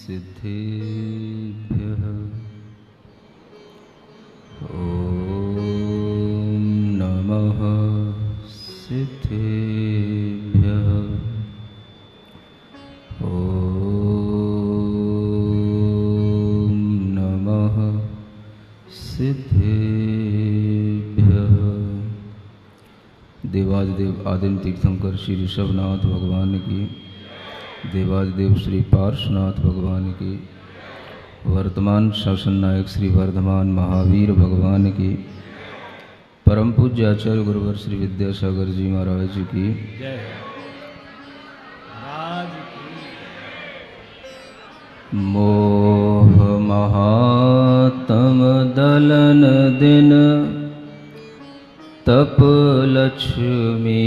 सिद्धेभ्यः ॐ नमः सिद्धेभ्यः ॐ नमः सिद्धेभ्यः। देवादिदेव आदिम तीर्थंकर श्री ऋषभनाथ भगवान की, देवादिदेव श्री पार्श्वनाथ भगवान की, वर्तमान शासन नायक श्री वर्धमान महावीर भगवान की, परम पूज्य आचार्य गुरुवर श्री विद्यासागर जी महाराज जी की जय। मोह महात्म दलन दिन तप लक्ष्मी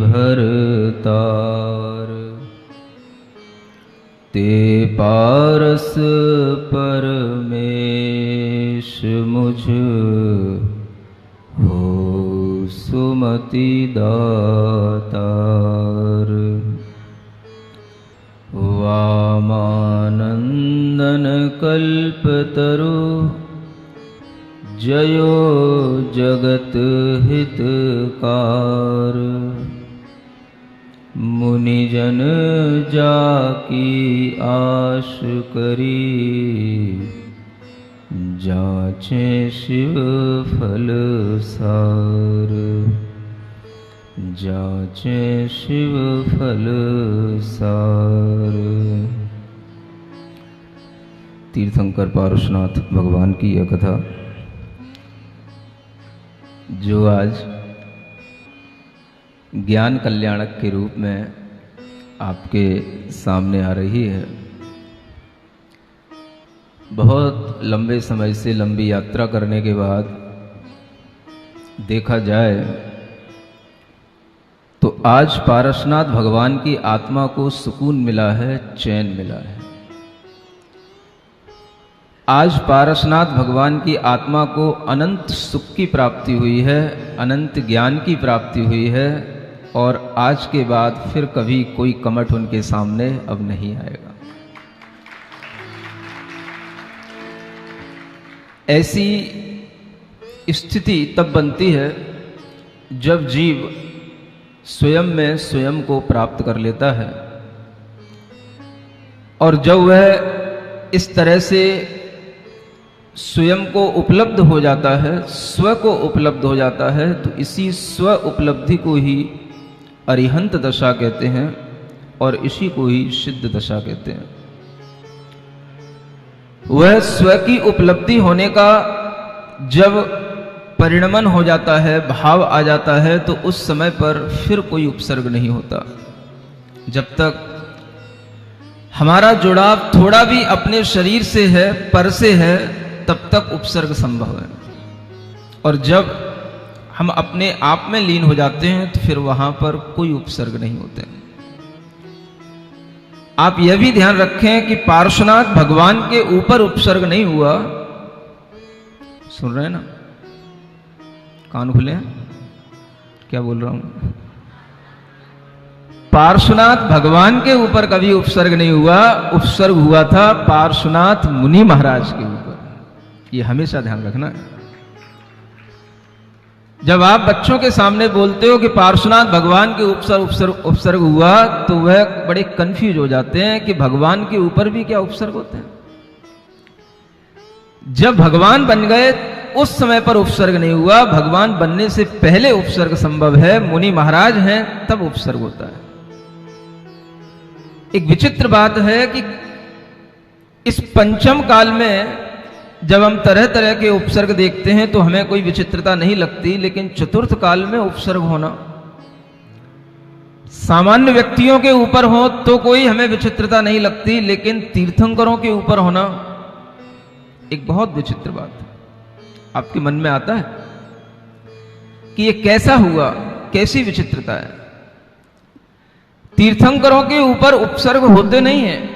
भरतार, ते पारस परमेश मुझ हो सुमति दातार। वामानंदन कल्पतरु जयो जगत हितकार, मुनिजन जाकी आश करी, जाचे शिव फल सार, जाचे शिव फल सार। तीर्थंकर पार्श्वनाथ भगवान की यह कथा जो आज ज्ञान कल्याणक के रूप में आपके सामने आ रही है, बहुत लंबे समय से लंबी यात्रा करने के बाद देखा जाए तो आज पारसनाथ भगवान की आत्मा को सुकून मिला है, चैन मिला है। आज पारसनाथ भगवान की आत्मा को अनंत सुख की प्राप्ति हुई है, अनंत ज्ञान की प्राप्ति हुई है, और आज के बाद फिर कभी कोई कमठ उनके सामने अब नहीं आएगा। ऐसी स्थिति तब बनती है जब जीव स्वयं में स्वयं को प्राप्त कर लेता है, और जब वह इस तरह से स्वयं को उपलब्ध हो जाता है, स्व को उपलब्ध हो जाता है, तो इसी स्व उपलब्धि को ही अरिहंत दशा कहते हैं और इसी को ही सिद्ध दशा कहते हैं। वह स्व की उपलब्धि होने का जब परिणमन हो जाता है, भाव आ जाता है, तो उस समय पर फिर कोई उपसर्ग नहीं होता। जब तक हमारा जुड़ाव थोड़ा भी अपने शरीर से है, पर से है, तब तक उपसर्ग संभव है, और जब हम अपने आप में लीन हो जाते हैं तो फिर वहां पर कोई उपसर्ग नहीं होते। आप यह भी ध्यान रखें कि पार्श्वनाथ भगवान के ऊपर उपसर्ग नहीं हुआ। सुन रहे हैं ना? कान खुले हैं? क्या बोल रहा हूं? पार्श्वनाथ भगवान के ऊपर कभी उपसर्ग नहीं हुआ, उपसर्ग हुआ था पार्श्वनाथ मुनि महाराज के ऊपर। ये हमेशा ध्यान रखना है। जब आप बच्चों के सामने बोलते हो कि पार्श्वनाथ भगवान के उपसर्ग हुआ, तो वह बड़े कंफ्यूज हो जाते हैं कि भगवान के ऊपर भी क्या उपसर्ग होते हैं। जब भगवान बन गए उस समय पर उपसर्ग नहीं हुआ, भगवान बनने से पहले उपसर्ग संभव है, मुनि महाराज हैं तब उपसर्ग होता है। एक विचित्र बात है कि इस पंचम काल में जब हम तरह तरह के उपसर्ग देखते हैं तो हमें कोई विचित्रता नहीं लगती, लेकिन चतुर्थ काल में उपसर्ग होना सामान्य व्यक्तियों के ऊपर हो तो कोई हमें विचित्रता नहीं लगती, लेकिन तीर्थंकरों के ऊपर होना एक बहुत विचित्र बात है। आपके मन में आता है कि ये कैसा हुआ, कैसी विचित्रता है। तीर्थंकरों के ऊपर उपसर्ग होते नहीं हैं।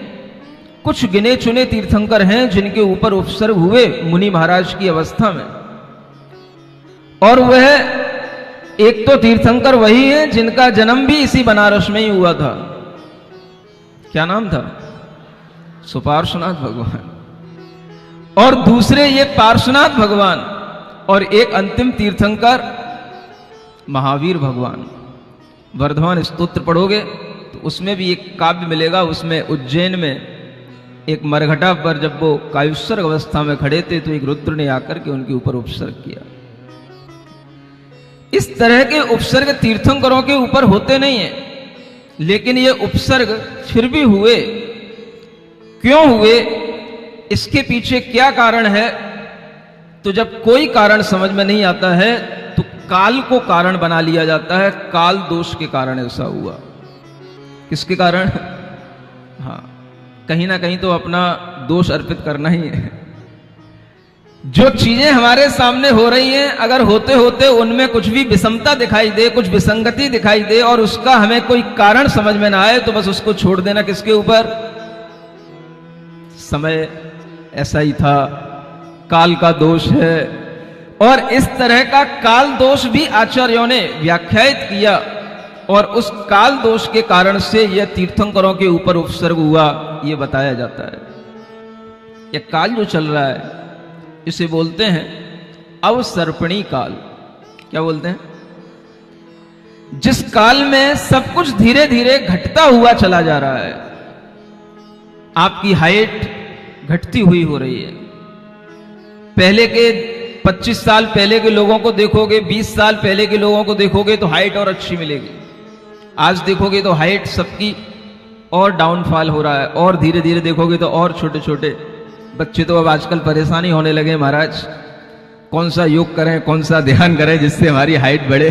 कुछ गिने चुने तीर्थंकर हैं जिनके ऊपर उपसर्ग हुए मुनि महाराज की अवस्था में, और वह एक तो तीर्थंकर वही है जिनका जन्म भी इसी बनारस में ही हुआ था। क्या नाम था? सो पार्श्वनाथ भगवान, और दूसरे ये पार्श्वनाथ भगवान, और एक अंतिम तीर्थंकर महावीर भगवान। वर्धमान स्तोत्र पढ़ोगे तो उसमें भी एक काव्य मिलेगा। उसमें उज्जैन में एक मरघटा पर जब वो कायुत्सर्ग अवस्था में खड़े थे तो एक रुद्र ने आकर के उनके ऊपर उपसर्ग किया। इस तरह के उपसर्ग तीर्थंकरों के ऊपर होते नहीं है, लेकिन ये उपसर्ग फिर भी हुए। क्यों हुए, इसके पीछे क्या कारण है? तो जब कोई कारण समझ में नहीं आता है तो काल को कारण बना लिया जाता है। काल दोष के कारण ऐसा हुआ। किसके कारण? हाँ, कहीं ना कहीं तो अपना दोष अर्पित करना ही है। जो चीजें हमारे सामने हो रही हैं, अगर होते होते उनमें कुछ भी विषमता दिखाई दे, कुछ विसंगति दिखाई दे और उसका हमें कोई कारण समझ में ना आए तो बस उसको छोड़ देना किसके ऊपर? समय ऐसा ही था, काल का दोष है। और इस तरह का काल दोष भी आचार्यों ने व्याख्यायित किया, और उस काल दोष के कारण से यह तीर्थंकरों के ऊपर उपसर्ग हुआ, यह बताया जाता है। यह काल जो चल रहा है इसे बोलते हैं अवसर्पणी काल। क्या बोलते हैं? जिस काल में सब कुछ धीरे धीरे घटता हुआ चला जा रहा है। आपकी हाइट घटती हुई हो रही है। पहले के 25 साल पहले के लोगों को देखोगे, 20 साल पहले के लोगों को देखोगे तो हाइट और अच्छी मिलेगी। आज देखोगे तो हाइट सबकी और डाउनफॉल हो रहा है, और धीरे धीरे देखोगे तो और छोटे छोटे बच्चे तो अब आजकल परेशानी होने लगे, महाराज कौन सा योग करें, कौन सा ध्यान करें जिससे हमारी हाइट बढ़े।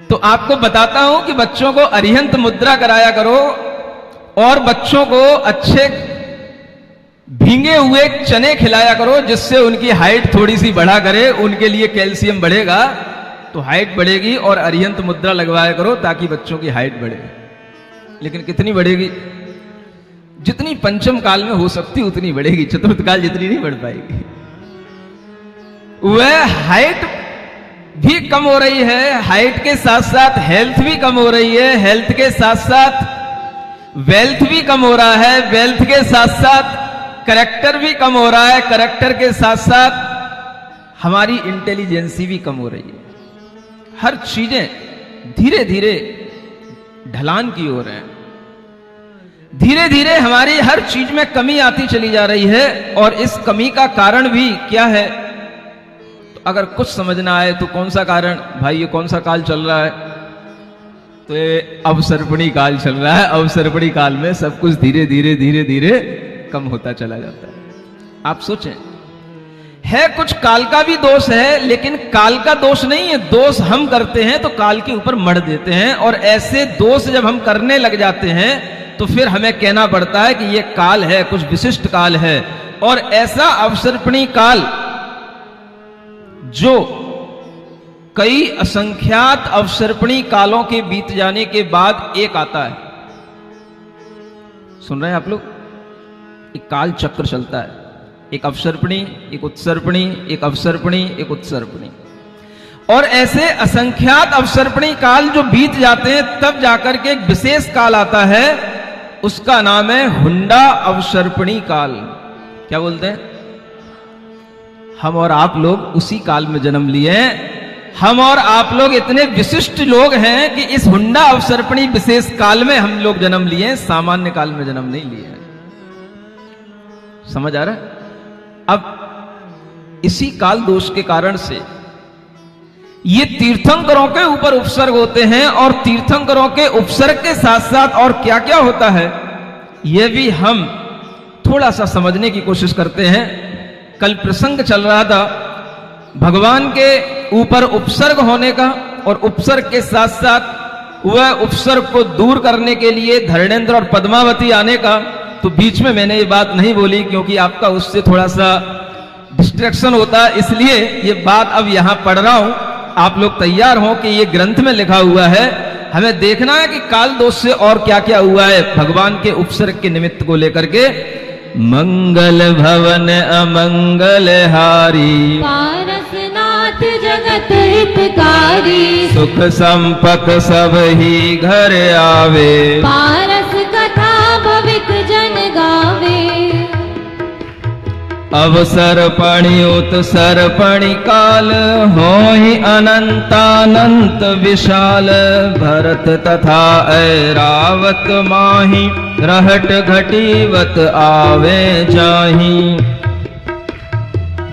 तो आपको बताता हूं कि बच्चों को अरिहंत मुद्रा कराया करो, और बच्चों को अच्छे भींगे हुए चने खिलाया करो, जिससे उनकी हाइट थोड़ी सी बढ़ा करे। उनके लिए कैल्शियम बढ़ेगा तो हाइट बढ़ेगी, और अरिहंत मुद्रा लगवाया करो ताकि बच्चों की हाइट बढ़े। लेकिन कितनी बढ़ेगी? जितनी पंचम काल में हो सकती उतनी बढ़ेगी, चतुर्थ काल जितनी नहीं बढ़ पाएगी। वह हाइट भी कम हो रही है, हाइट के साथ साथ हेल्थ भी कम हो रही है, हेल्थ के साथ साथ वेल्थ भी कम हो रहा है, वेल्थ के साथ साथ करेक्टर भी कम हो रहा है, करेक्टर के साथ साथ हमारी इंटेलिजेंसी भी कम हो रही है। हर चीजें धीरे धीरे ढलान की ओर है। धीरे धीरे हमारी हर चीज में कमी आती चली जा रही है, और इस कमी का कारण भी क्या है? तो अगर कुछ समझना आए तो कौन सा कारण? भाई ये कौन सा काल चल रहा है? तो ये अवसर्पणी काल चल रहा है। अवसर्पणी काल में सब कुछ धीरे धीरे धीरे धीरे कम होता चला जाता है। आप सोचें, है कुछ काल का भी दोष है, लेकिन काल का दोष नहीं है। दोष हम करते हैं तो काल के ऊपर मढ़ देते हैं, और ऐसे दोष जब हम करने लग जाते हैं तो फिर हमें कहना पड़ता है कि ये काल है, कुछ विशिष्ट काल है। और ऐसा अवसर्पणी काल जो कई असंख्यात अवसर्पणी कालों के बीत जाने के बाद एक आता है। सुन रहे हैं आप लोग? एक काल चक्र चलता है, एक अवसर्पणी, एक उत्सर्पणी, एक अवसर्पणी, एक उत्सर्पणी। और ऐसे असंख्यात अवसर्पणी काल जो बीत जाते हैं, तब जाकर के एक विशेष काल आता है, उसका नाम है हुंडा अवसर्पणी काल। क्या बोलते हैं? हम और आप लोग उसी काल में जन्म लिए हैं। हम और आप लोग इतने विशिष्ट लोग हैं कि इस हुंडा अवसर्पणी विशेष काल में हम लोग जन्म लिए हैं, सामान्य काल में जन्म नहीं लिए हैं। समझ आ रहा है? अब इसी काल दोष के कारण से ये तीर्थंकरों के ऊपर उपसर्ग होते हैं, और तीर्थंकरों के उपसर्ग के साथ साथ और क्या क्या होता है यह भी हम थोड़ा सा समझने की कोशिश करते हैं। कल प्रसंग चल रहा था भगवान के ऊपर उपसर्ग होने का, और उपसर्ग के साथ साथ वह उपसर्ग को दूर करने के लिए धर्मेंद्र और पद्मावती आने का। तो बीच में मैंने ये बात नहीं बोली क्योंकि आपका उससे थोड़ा सा डिस्ट्रैक्शन होता है, इसलिए ये बात अब यहां पढ़ रहा हूं। आप लोग तैयार हो कि ये ग्रंथ में लिखा हुआ है, हमें देखना है कि काल दोष से और क्या क्या हुआ है भगवान के उपसर्ग के निमित्त को लेकर के। मंगल भवन अमंगल हारी, पारसनाथ जगत हितकारी, सुख संपक सब ही घर आवे, पारस कथा भविक जन गावे, अवसर्पणि उत्सर्पणि काल होहि अनंतानंत विशाल भरत तथा ऐरावत माहि रहट घटीवत आवे जाहि।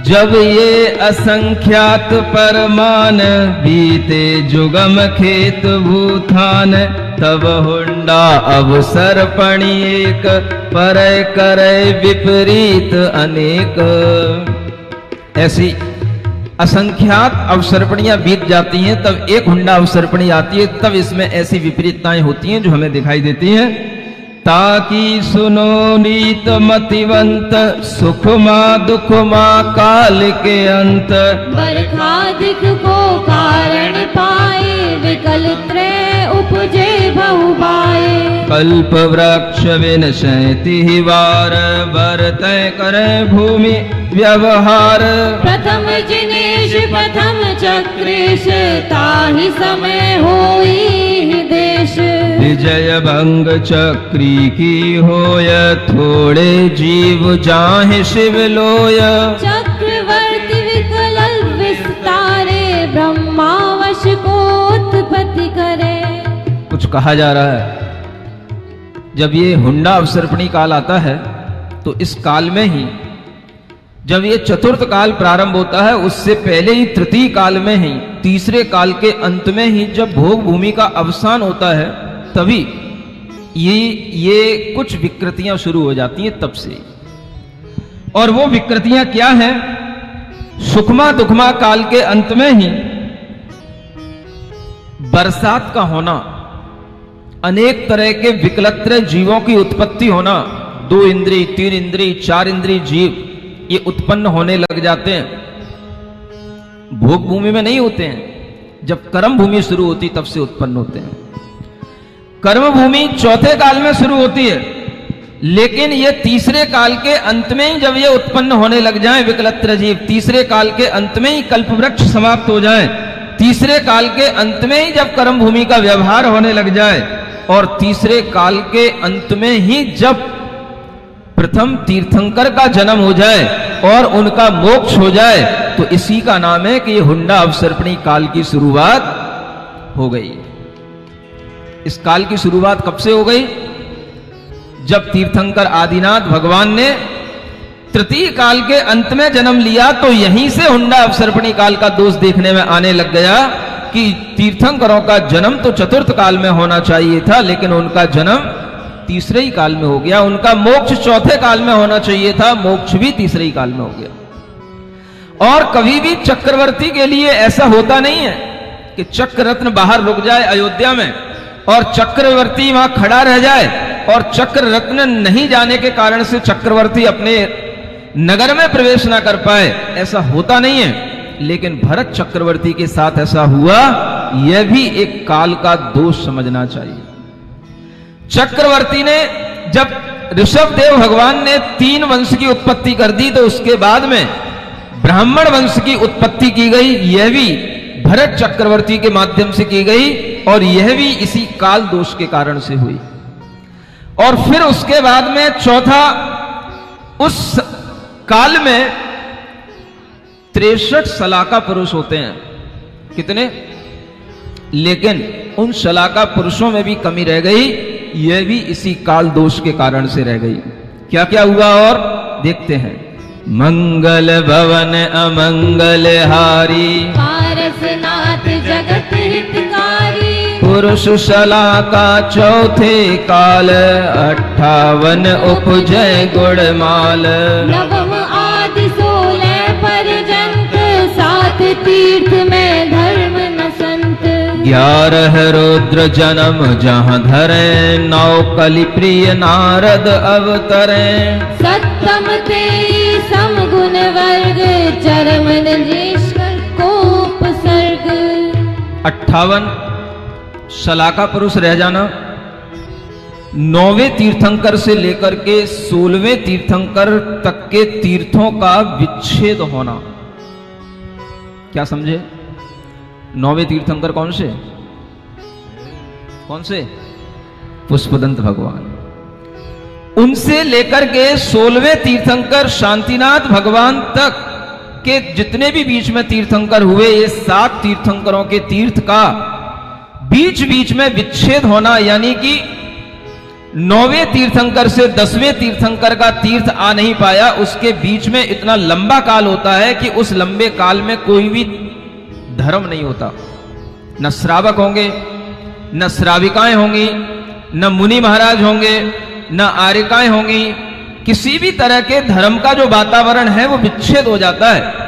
जब ये असंख्यात परमान बीते जुगम खेत भूथान तब हुंडा अवसर्पणि एक परय करय विपरीत अनेक। ऐसी असंख्यात अवसर्पणियां बीत जाती हैं, तब एक हुंडा अवसर्पणी आती है, तब इसमें ऐसी विपरीतताएं होती हैं जो हमें दिखाई देती हैं। ताकि सुनो नीत मतिवंत सुखमा दुखमा काल के अंत। बरखादिक को कारण पाए विकल त्रय उपजे बहुबाए। कल्प वृक्ष विनशयति वार बरतय करे भूमि व्यवहार। प्रथम जिनेश प्रथम चक्रेश ताहि समय होई देश। विजय भंग चक्री की होय थोड़े जीव जाहि शिव लोय। चक्रवर्ती विकल विस्तारे ब्रह्मावश को उत्पत्ति करे। कुछ कहा जा रहा है, जब ये हुंडा अवसर्पणी काल आता है तो इस काल में ही, जब ये चतुर्थ काल प्रारंभ होता है उससे पहले ही तृतीय काल में ही, तीसरे काल के अंत में ही जब भोग भूमि का अवसान होता है तभी ये कुछ विकृतियां शुरू हो जाती हैं तब से। और वो विकृतियां क्या हैं? सुखमा दुखमा काल के अंत में ही बरसात का होना, अनेक तरह के विकलत्र जीवों की उत्पत्ति होना, 2 इंद्रिय 3 इंद्रिय 4 इंद्रिय जीव ये उत्पन्न होने लग जाते हैं। भोग भूमि में नहीं होते हैं, जब कर्म भूमि शुरू होती तब से उत्पन्न होते हैं। कर्म भूमि चौथे काल में शुरू होती है, लेकिन ये तीसरे काल के अंत में ही जब ये उत्पन्न होने लग जाए विकलत्र जीव, तीसरे काल के अंत में ही कल्प वृक्ष समाप्त हो जाए, तीसरे काल के अंत में ही जब कर्म भूमि का व्यवहार होने लग जाए, और तीसरे काल के अंत में ही जब प्रथम तीर्थंकर का जन्म हो जाए और उनका मोक्ष हो जाए, तो इसी का नाम है कि ये हुंडा अवसर्पणी काल की शुरुआत हो गई। इस काल की शुरुआत कब से हो गई? जब तीर्थंकर आदिनाथ भगवान ने तृतीय काल के अंत में जन्म लिया, तो यहीं से हुंडा अवसर्पणी काल का दोष देखने में आने लग गया कि तीर्थंकरों का जन्म तो चतुर्थ काल में होना चाहिए था, लेकिन उनका जन्म तीसरे ही काल में हो गया। उनका मोक्ष चौथे काल में होना चाहिए था, मोक्ष भी तीसरे ही काल में हो गया। और कभी भी चक्रवर्ती के लिए ऐसा होता नहीं है कि चक्र रत्न बाहर रुक जाए अयोध्या में और चक्रवर्ती वहां खड़ा रह जाए, और चक्र रत्न नहीं जाने के कारण से चक्रवर्ती अपने नगर में प्रवेश ना कर पाए, ऐसा होता नहीं है। लेकिन भरत चक्रवर्ती के साथ ऐसा हुआ, यह भी एक काल का दोष समझना चाहिए। चक्रवर्ती ने, जब ऋषभदेव भगवान ने 3 वंश की उत्पत्ति कर दी, तो उसके बाद में ब्राह्मण वंश की उत्पत्ति की गई, यह भी भरत चक्रवर्ती के माध्यम से की गई, और यह भी इसी काल दोष के कारण से हुई। और फिर उसके बाद में चौथा, उस काल में 63 शलाका पुरुष होते हैं। कितने? लेकिन उन शलाका पुरुषों में भी कमी रह गई, यह भी इसी काल दोष के कारण से रह गई। क्या क्या हुआ और देखते हैं। मंगल भवन अमंगल हारी, पारसनाथ जगत हितकारी। पुरुष शलाका चौथे काल, 58 उपजय गुणमाल। नवम आदि 16 पर्यंत, 7 तीर्थ में धर्म न संत। 11 रुद्र जन्म जहाँ धरे, 9 कलि प्रिय नारद अवतरे। 7 तेई समगुण वर्ग, चरम नरेश्वर को उपसर्ग। 58 शलाका पुरुष रह जाना, 9वें तीर्थंकर से लेकर के 16वें तीर्थंकर तक के तीर्थों का विच्छेद होना। क्या समझे? 9वें तीर्थंकर कौन से? कौन से? पुष्पदंत भगवान। उनसे लेकर के 16वें तीर्थंकर शांतिनाथ भगवान तक के जितने भी बीच में तीर्थंकर हुए, ये 7 तीर्थंकरों के तीर्थ का बीच बीच में विच्छेद होना, यानी कि 9वें तीर्थंकर से 10वें तीर्थंकर का तीर्थ आ नहीं पाया, उसके बीच में इतना लंबा काल होता है कि उस लंबे काल में कोई भी धर्म नहीं होता। न श्रावक होंगे, न श्राविकाएं होंगी, न मुनि महाराज होंगे, न आर्यकाएं होंगी। किसी भी तरह के धर्म का जो वातावरण है वो विच्छेद हो जाता है।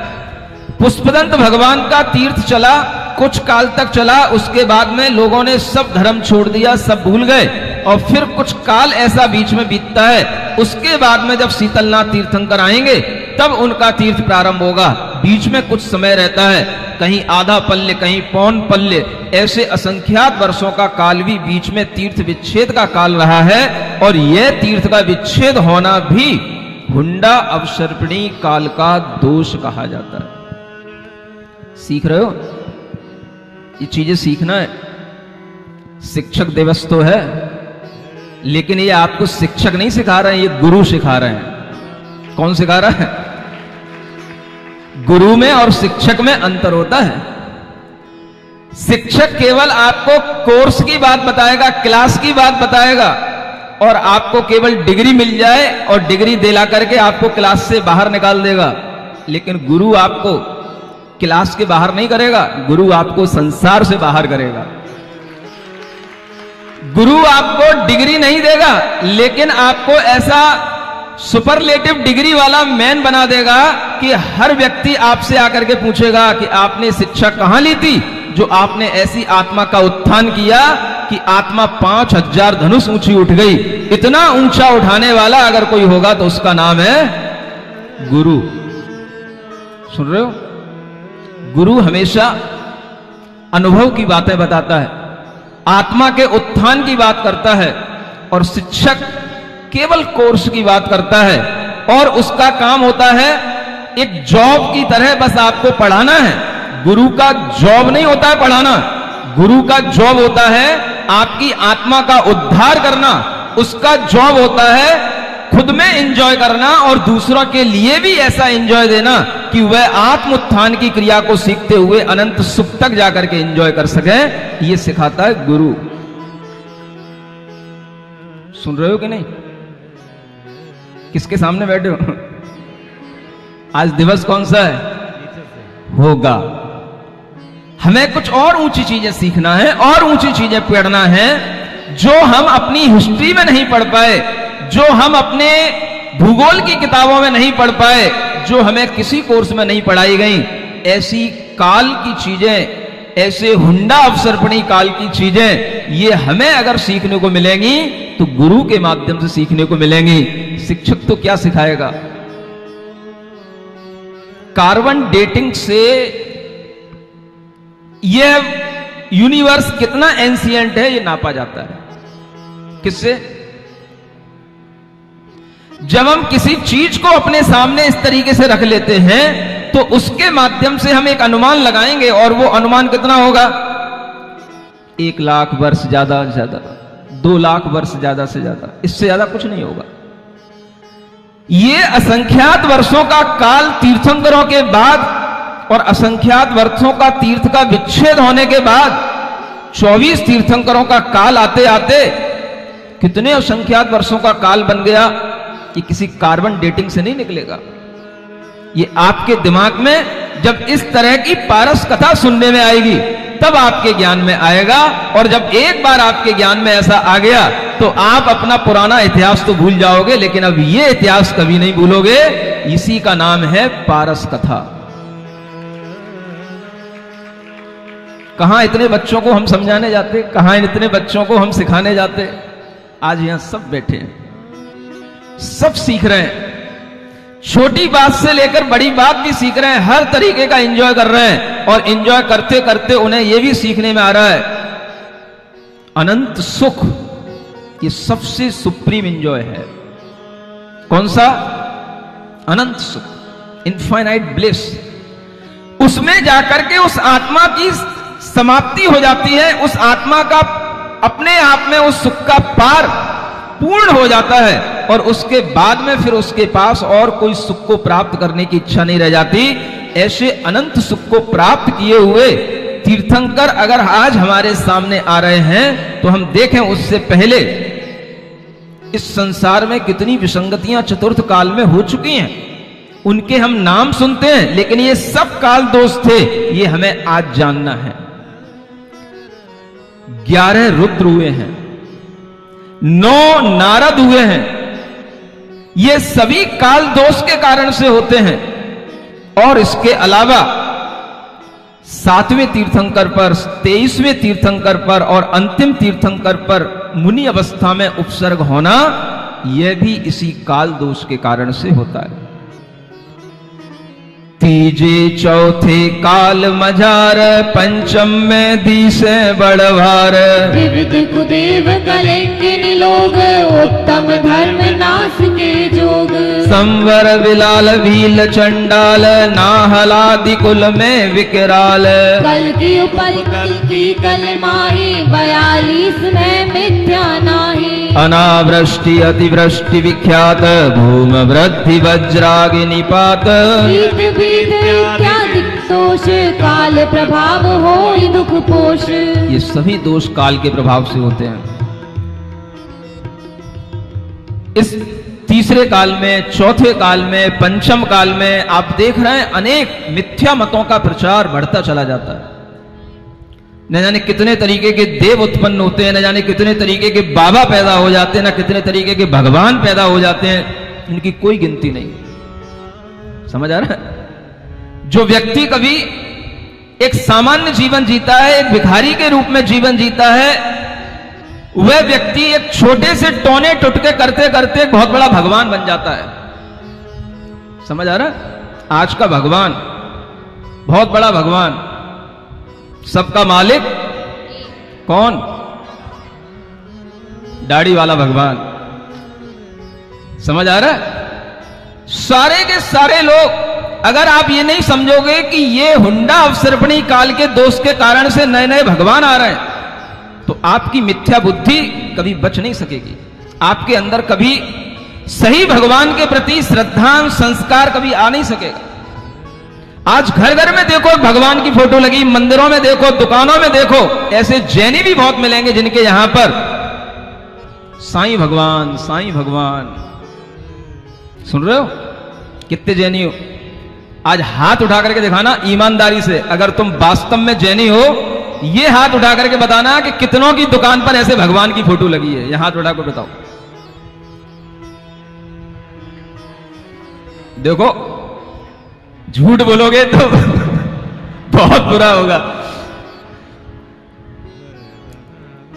पुष्पदंत भगवान का तीर्थ चला, कुछ काल तक चला, उसके बाद में लोगों ने सब धर्म छोड़ दिया, सब भूल गए, और फिर कुछ काल ऐसा बीच में बीतता है, उसके बाद में जब शीतलनाथ तीर्थंकर आएंगे तब उनका तीर्थ प्रारंभ होगा। बीच में कुछ समय रहता है, कहीं आधा पल्ले, कहीं पौन पल्ले, ऐसे असंख्यात वर्षों का काल भी बीच में तीर्थ विच्छेद का काल रहा है। और यह तीर्थ का विच्छेद होना भी हुंडा अवसर्पिणी काल का दोष कहा जाता है। सीख रहे हो? ये चीजें सीखना है। शिक्षक दिवस तो है, लेकिन ये आपको शिक्षक नहीं सिखा रहे हैं, ये गुरु सिखा रहे हैं। कौन सिखा रहा है? गुरु में और शिक्षक में अंतर होता है। शिक्षक केवल आपको कोर्स की बात बताएगा, क्लास की बात बताएगा, और आपको केवल डिग्री मिल जाए और डिग्री दिला करके आपको क्लास से बाहर निकाल देगा। लेकिन गुरु आपको क्लास के बाहर नहीं करेगा, गुरु आपको संसार से बाहर करेगा। गुरु आपको डिग्री नहीं देगा, लेकिन आपको ऐसा सुपरलेटिव डिग्री वाला मैन बना देगा कि हर व्यक्ति आपसे आकर के पूछेगा कि आपने शिक्षा कहां ली थी, जो आपने ऐसी आत्मा का उत्थान किया कि आत्मा 5000 धनुष ऊंची उठ गई। इतना ऊंचा उठाने वाला अगर कोई होगा तो उसका नाम है गुरु। सुन रहे हो? गुरु हमेशा अनुभव की बातें बताता है, आत्मा के उत्थान की बात करता है, और शिक्षक केवल कोर्स की बात करता है, और उसका काम होता है एक जॉब की तरह बस आपको पढ़ाना है। गुरु का जॉब नहीं होता है पढ़ाना, गुरु का जॉब होता है आपकी आत्मा का उद्धार करना। उसका जॉब होता है खुद में एंजॉय करना और दूसरों के लिए भी ऐसा एंजॉय देना कि वह आत्म उत्थान की क्रिया को सीखते हुए अनंत सुख तक जाकर के एंजॉय कर सके। ये सिखाता है गुरु। सुन रहे हो कि नहीं? किसके सामने बैठे हो? आज दिवस कौन सा है? होगा। हमें कुछ और ऊंची चीजें सीखना है और ऊंची चीजें पढ़ना है, जो हम अपनी हिस्ट्री में नहीं पढ़ पाए, जो हम अपने भूगोल की किताबों में नहीं पढ़ पाए, जो हमें किसी कोर्स में नहीं पढ़ाई गई। ऐसी काल की चीजें, ऐसे हुंडा अवसर्पणी काल की चीजें, ये हमें अगर सीखने को मिलेंगी तो गुरु के माध्यम से सीखने को मिलेंगी। शिक्षक तो क्या सिखाएगा? कार्बन डेटिंग से यह यूनिवर्स कितना एंशिएंट है ये नापा जाता है। किससे? जब हम किसी चीज को अपने सामने इस तरीके से रख लेते हैं तो उसके माध्यम से हम एक अनुमान लगाएंगे, और वो अनुमान कितना होगा? 1 लाख वर्ष ज्यादा से ज्यादा, 2 लाख वर्ष ज्यादा से ज्यादा, इससे ज्यादा कुछ नहीं होगा। ये असंख्यात वर्षों का काल तीर्थंकरों के बाद और असंख्यात वर्षों का तीर्थ का विच्छेद होने के बाद 24 तीर्थंकरों का काल आते आते कितने असंख्यात वर्षों का काल बन गया। ये किसी कार्बन डेटिंग से नहीं निकलेगा। ये आपके दिमाग में जब इस तरह की पारस कथा सुनने में आएगी तब आपके ज्ञान में आएगा, और जब एक बार आपके ज्ञान में ऐसा आ गया तो आप अपना पुराना इतिहास तो भूल जाओगे, लेकिन अब ये इतिहास कभी नहीं भूलोगे। इसी का नाम है पारस कथा। कहां इतने बच्चों को हम समझाने जाते, कहां इतने बच्चों को हम सिखाने जाते। आज यहां सब बैठे हैं, सब सीख रहे हैं, छोटी बात से लेकर बड़ी बात भी सीख रहे हैं, हर तरीके का एंजॉय कर रहे हैं, और एंजॉय करते करते उन्हें यह भी सीखने में आ रहा है अनंत सुख ये सबसे सुप्रीम एंजॉय है। कौन सा? अनंत सुख, इनफाइनाइट ब्लिस। उसमें जाकर के उस आत्मा की समाप्ति हो जाती है, उस आत्मा का अपने आप में उस सुख का पार पूर्ण हो जाता है और उसके बाद में फिर उसके पास और कोई सुख को प्राप्त करने की इच्छा नहीं रह जाती। ऐसे अनंत सुख को प्राप्त किए हुए तीर्थंकर अगर आज हमारे सामने आ रहे हैं तो हम देखें उससे पहले इस संसार में कितनी विसंगतियां चतुर्थ काल में हो चुकी हैं। उनके हम नाम सुनते हैं लेकिन ये सब काल दोष थे, ये हमें आज जानना है। 11 रुद्र हुए हैं, 9 नारद हुए हैं, ये सभी काल दोष के कारण से होते हैं। और इसके अलावा 7वें तीर्थंकर पर, 23वें तीर्थंकर पर और अंतिम तीर्थंकर पर मुनि अवस्था में उपसर्ग होना, यह भी इसी काल दोष के कारण से होता है। तीजे चौथे काल मजार, पंचम में दीसे बड़भार। विविध कुदेव कलेंगिन लोग, उत्तम धर्म नाश के जोग। संवर विलाल भील चंडाल, नाहलादि कुल में विकराल। कल की ऊपर कल की कल माही, 42 में मिथ्या नाही। अनावृष्टि अतिवृष्टि विख्यात, भूम वृद्धि वज्राग्नि निपात। इत्यादि दोष काल प्रभाव हो दुख पोष। ये सभी दोष काल के प्रभाव से होते हैं। इस तीसरे काल में, चौथे काल में, पंचम काल में आप देख रहे हैं अनेक मिथ्या मतों का प्रचार बढ़ता चला जाता है। न जाने कितने तरीके के देव उत्पन्न होते हैं, न जाने कितने तरीके के बाबा पैदा हो जाते हैं, न कितने तरीके के भगवान पैदा हो जाते हैं, इनकी कोई गिनती नहीं। समझ आ रहा है? जो व्यक्ति कभी एक सामान्य जीवन जीता है, एक भिखारी के रूप में जीवन जीता है, वह व्यक्ति एक छोटे से टोने टुटके करते करते बहुत बड़ा भगवान बन जाता है। समझ आ रहा है? आज का भगवान, बहुत बड़ा भगवान, सबका मालिक कौन? दाढ़ी वाला भगवान। समझ आ रहा है? सारे के सारे लोग, अगर आप ये नहीं समझोगे कि ये हुंडा अवसर्पणी काल के दोष के कारण से नए नए भगवान आ रहे हैं, तो आपकी मिथ्या बुद्धि कभी बच नहीं सकेगी। आपके अंदर कभी सही भगवान के प्रति श्रद्धा संस्कार कभी आ नहीं सकेगा। आज घर घर में देखो भगवान की फोटो लगी, मंदिरों में देखो, दुकानों में देखो, ऐसे जैनी भी बहुत मिलेंगे जिनके यहां पर साईं भगवान, साईं भगवान। सुन रहे हो? कितने जैनी हो? आज हाथ उठा करके दिखाना ईमानदारी से, अगर तुम वास्तव में जैनी हो, ये हाथ उठा करके बताना कि कितनों की दुकान पर ऐसे भगवान की फोटो लगी है। यह हाथ उठा कर बताओ। देखो, झूठ बोलोगे तो बहुत बुरा होगा।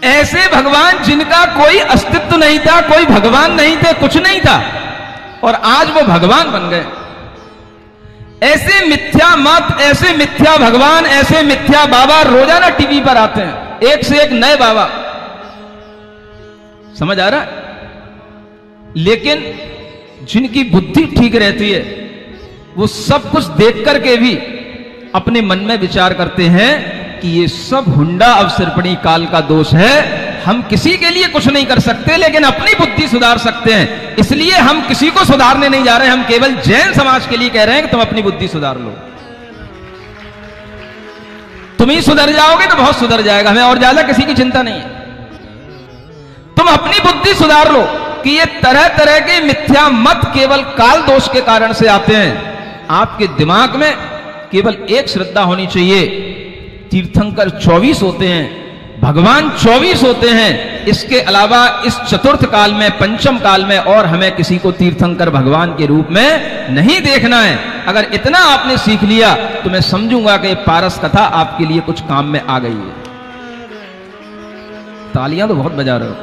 ऐसे भगवान जिनका कोई अस्तित्व नहीं था, कोई भगवान नहीं थे, कुछ नहीं था, और आज वो भगवान बन गए। ऐसे मिथ्या मत, ऐसे मिथ्या भगवान, ऐसे मिथ्या बाबा रोजाना टीवी पर आते हैं, एक से एक नए बाबा। समझ आ रहा है? लेकिन जिनकी बुद्धि ठीक रहती है, वो सब कुछ देख करके भी अपने मन में विचार करते हैं कि ये सब हुंडा अवसर्पणी काल का दोष है, हम किसी के लिए कुछ नहीं कर सकते, लेकिन अपनी बुद्धि सुधार सकते हैं। इसलिए हम किसी को सुधारने नहीं जा रहे, हम केवल जैन समाज के लिए कह रहे हैं कि तुम अपनी बुद्धि सुधार लो। तुम ही सुधर जाओगे तो बहुत सुधर जाएगा, हमें और ज्यादा किसी की चिंता नहीं है। तुम अपनी बुद्धि सुधार लो कि ये तरह तरह के मिथ्या मत केवल काल दोष के कारण से आते हैं। आपके दिमाग में केवल एक श्रद्धा होनी चाहिए, तीर्थंकर 24 होते हैं, भगवान 24 होते हैं। इसके अलावा इस चतुर्थ काल में, पंचम काल में और हमें किसी को तीर्थंकर भगवान के रूप में नहीं देखना है। अगर इतना आपने सीख लिया तो मैं समझूंगा कि पारस कथा आपके लिए कुछ काम में आ गई है। तालियां तो बहुत बजा रहे हो,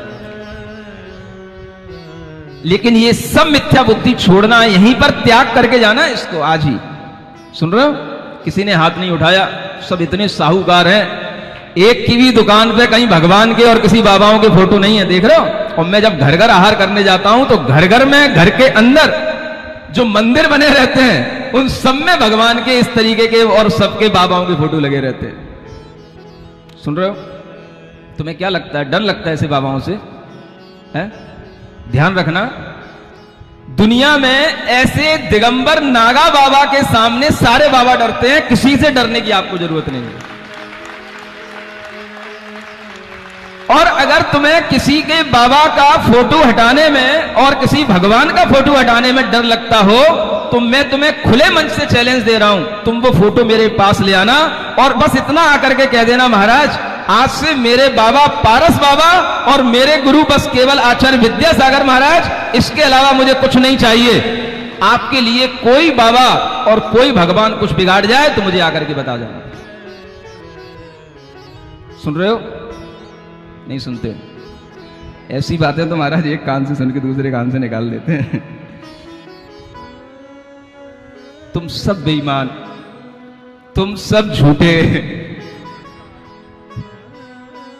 लेकिन ये सब मिथ्या बुद्धि छोड़ना है, यहीं पर त्याग करके जाना है इसको आज ही। सुन रहे हो? किसी ने हाथ नहीं उठाया, सब इतने साहूकार हैं, एक की भी दुकान पे कहीं भगवान के और किसी बाबाओं के फोटो नहीं है, देख रहे हो? और मैं जब घर घर आहार करने जाता हूं तो घर घर में, घर के अंदर जो मंदिर बने रहते हैं उन सब में भगवान के इस तरीके के और सबके बाबाओं के फोटो लगे रहते हैं। सुन रहे हो? तुम्हें क्या लगता है? डर लगता है ऐसे बाबाओं से? है? ध्यान रखना, दुनिया में ऐसे दिगंबर नागा बाबा के सामने सारे बाबा डरते हैं, किसी से डरने की आपको जरूरत नहीं है। और अगर तुम्हें किसी के बाबा का फोटो हटाने में और किसी भगवान का फोटो हटाने में डर लगता हो, तो मैं तुम्हें खुले मंच से चैलेंज दे रहा हूं, तुम वो फोटो मेरे पास ले आना और बस इतना आकर के कह देना, महाराज आज से मेरे बाबा पारस बाबा और मेरे गुरु बस केवल आचार्य विद्यासागर महाराज, इसके अलावा मुझे कुछ नहीं चाहिए। आपके लिए कोई बाबा और कोई भगवान कुछ बिगाड़ जाए तो मुझे आकर के बता जाना। सुन रहे हो? नहीं सुनते? ऐसी बातें तो महाराज एक कान से सुन के दूसरे कान से निकाल देते हैं। तुम सब बेईमान, तुम सब झूठे।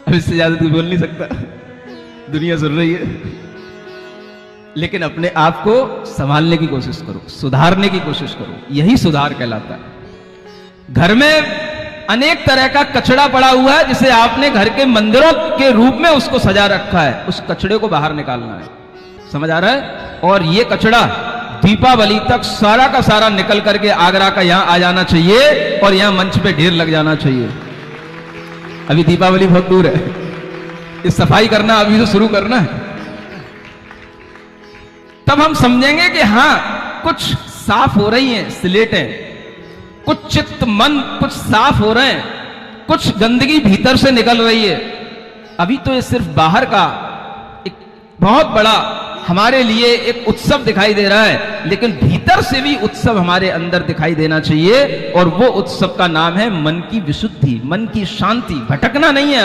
अब इससे ज्यादा तू बोल नहीं सकता, दुनिया सुन रही है। लेकिन अपने आप को संभालने की कोशिश करो, सुधारने की कोशिश करो, यही सुधार कहलाता है। घर में अनेक तरह का कचरा पड़ा हुआ है, जिसे आपने घर के मंदिरों के रूप में उसको सजा रखा है, उस कचड़े को बाहर निकालना है। समझ आ रहा है? और ये कचड़ा दीपावली तक सारा का सारा निकल करके आगरा का यहां आ जाना चाहिए और यहां मंच पे ढेर लग जाना चाहिए। अभी दीपावली बहुत दूर है, इस सफाई करना अभी तो शुरू करना है, तब हम समझेंगे कि हां कुछ साफ हो रही हैं स्लेटें, कुछ चित्त मन कुछ साफ हो रहे हैं, कुछ गंदगी भीतर से निकल रही है। अभी तो ये सिर्फ बाहर का एक बहुत बड़ा हमारे लिए एक उत्सव दिखाई दे रहा है, लेकिन भीतर से भी उत्सव हमारे अंदर दिखाई देना चाहिए, और वो उत्सव का नाम है मन की विशुद्धि, मन की शांति। भटकना नहीं है।